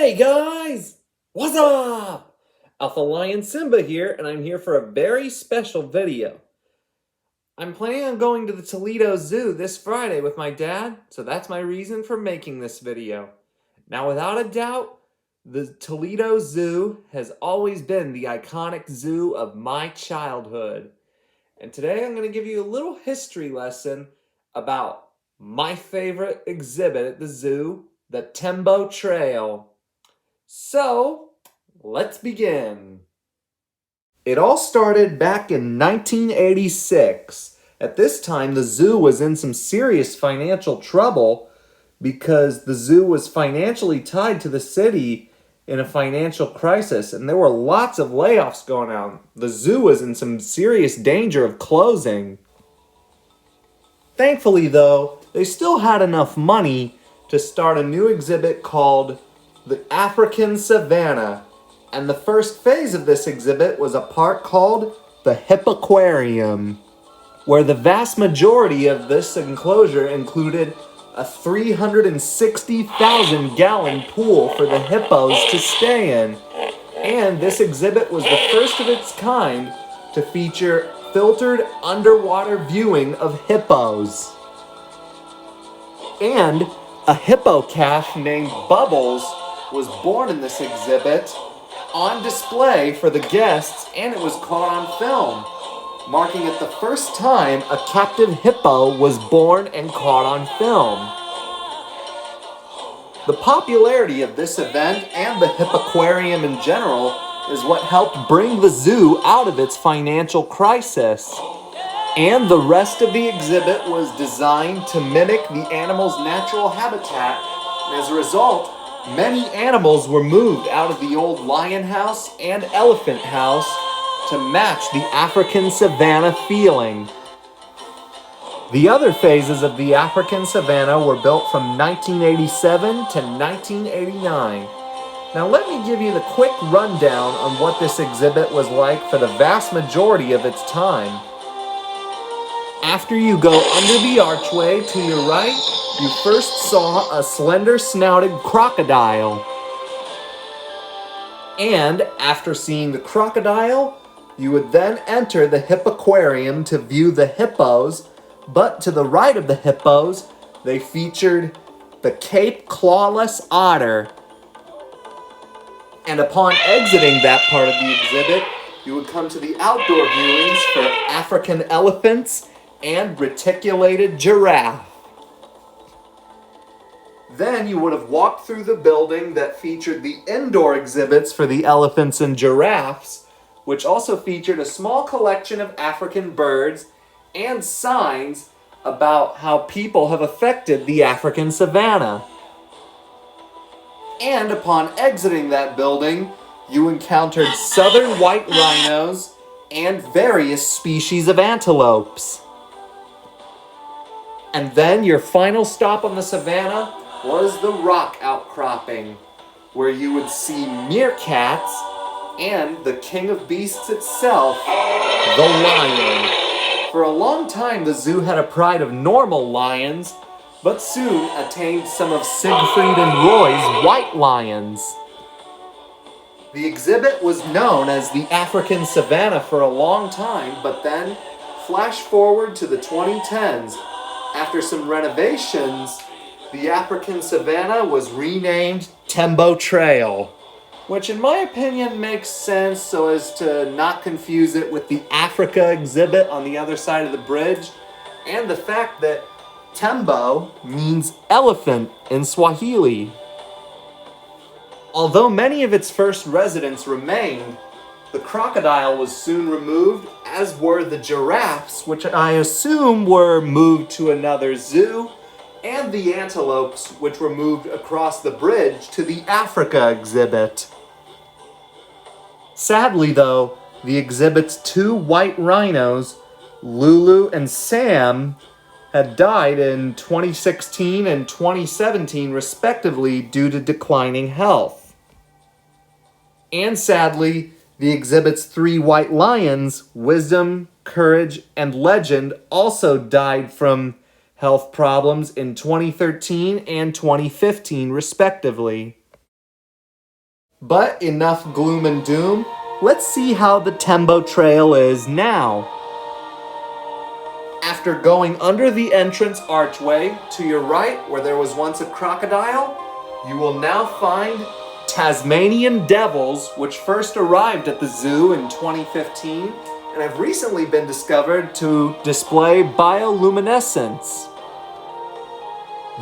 Hey guys! What's up? Alpha Lion Simba here, and I'm here for a very special video. I'm planning on going to the Toledo Zoo this Friday with my dad, so that's my reason for making this video. Now, without a doubt, the Toledo Zoo has always been the iconic zoo of my childhood. And today I'm going to give you a little history lesson about my favorite exhibit at the zoo, the Tembo Trail. So, let's begin. It all started back in 1986. At this time, the zoo was in some serious financial trouble because the zoo was financially tied to the city in a financial crisis, and there were lots of layoffs going on. The zoo was in some serious danger of closing. Thankfully, though, they still had enough money to start a new exhibit called the African Savannah, and the first phase of this exhibit was a part called the Hippoquarium, where the vast majority of this enclosure included a 360,000-gallon pool for the hippos to stay in. And this exhibit was the first of its kind to feature filtered underwater viewing of hippos. And a hippo calf named Bubbles was born in this exhibit on display for the guests, and it was caught on film, marking it the first time a captive hippo was born and caught on film. The popularity of this event and the Hippoquarium in general is what helped bring the zoo out of its financial crisis. And the rest of the exhibit was designed to mimic the animal's natural habitat, and as a result, many animals were moved out of the old lion house and elephant house to match the African savanna feeling. The other phases of the African savanna were built from 1987 to 1989. Now let me give you the quick rundown on what this exhibit was like for the vast majority of its time. After you go under the archway to your right, you first saw a slender-snouted crocodile. And after seeing the crocodile, you would then enter the Hippoquarium to view the hippos, but to the right of the hippos, they featured the Cape Clawless Otter. And upon exiting that part of the exhibit, you would come to the outdoor viewings for African elephants and reticulated giraffe. Then you would have walked through the building that featured the indoor exhibits for the elephants and giraffes, which also featured a small collection of African birds and signs about how people have affected the African savanna. And upon exiting that building, you encountered southern white rhinos and various species of antelopes. And then your final stop on the savannah was the rock outcropping, where you would see meerkats and the king of beasts itself, the lion. For a long time, the zoo had a pride of normal lions, but soon attained some of Siegfried and Roy's white lions. The exhibit was known as the African Savannah for a long time, but then, flash forward to the 2010s, after some renovations, the African Savannah was renamed Tembo Trail, which in my opinion makes sense so as to not confuse it with the Africa exhibit on the other side of the bridge, and the fact that Tembo means elephant in Swahili. Although many of its first residents remained, the crocodile was soon removed, as were the giraffes, which I assume were moved to another zoo, and the antelopes, which were moved across the bridge to the Africa exhibit. Sadly, though, the exhibit's two white rhinos, Lulu and Sam, had died in 2016 and 2017 respectively due to declining health. And sadly, the exhibit's three white lions, Wisdom, Courage, and Legend, also died from health problems in 2013 and 2015 respectively. But enough gloom and doom. Let's see how the Tembo Trail is now. After going under the entrance archway to your right, where there was once a crocodile, you will now find Tasmanian devils, which first arrived at the zoo in 2015 and have recently been discovered to display bioluminescence.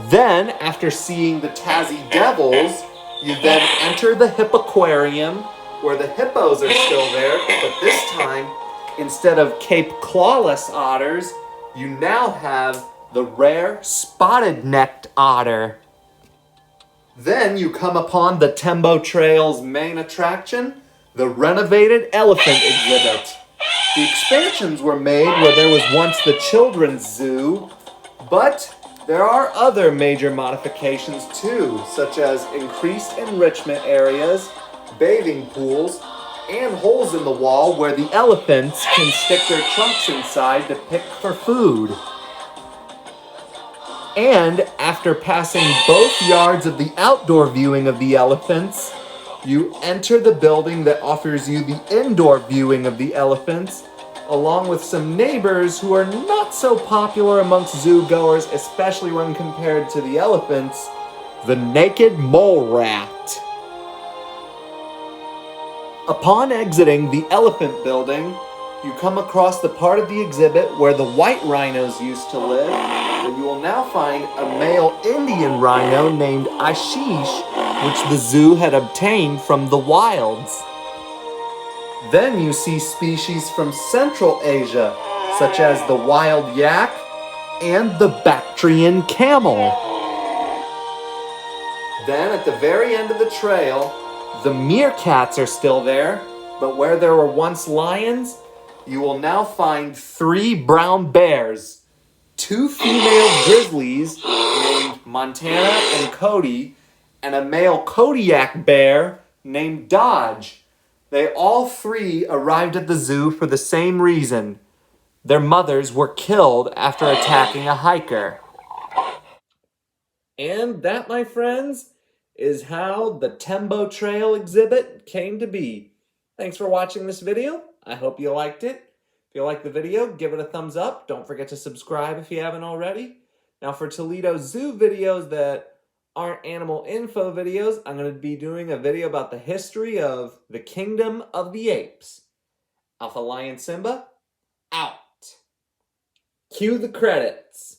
Then, after seeing the Tassie devils, you then enter the Hippoquarium, where the hippos are still there, but this time, instead of Cape clawless otters, you now have the rare spotted-necked otter. Then you come upon the Tembo Trail's main attraction, the renovated elephant exhibit. The expansions were made where there was once the children's zoo, but there are other major modifications too, such as increased enrichment areas, bathing pools, and holes in the wall where the elephants can stick their trunks inside to pick for food. And after passing both yards of the outdoor viewing of the elephants, you enter the building that offers you the indoor viewing of the elephants, along with some neighbors who are not so popular amongst zoo goers, especially when compared to the elephants, the naked mole rat. Upon exiting the elephant building, you come across the part of the exhibit where the white rhinos used to live, and you will now find a male Indian rhino named Ashish, which the zoo had obtained from the wilds. Then you see species from Central Asia, such as the wild yak and the Bactrian camel. Then at the very end of the trail, the meerkats are still there, but where there were once lions, you will now find 3 brown bears, 2 female grizzlies named Montana and Cody, and a male Kodiak bear named Dodge. They all 3 arrived at the zoo for the same reason. Their mothers were killed after attacking a hiker. And that, my friends, is how the Tembo Trail exhibit came to be. Thanks for watching this video. I hope you liked it. If you liked the video, give it a thumbs up. Don't forget to subscribe if you haven't already. Now for Toledo Zoo videos that aren't animal info videos, I'm going to be doing a video about the history of the Kingdom of the Apes. Alpha Lion Simba, out. Cue the credits.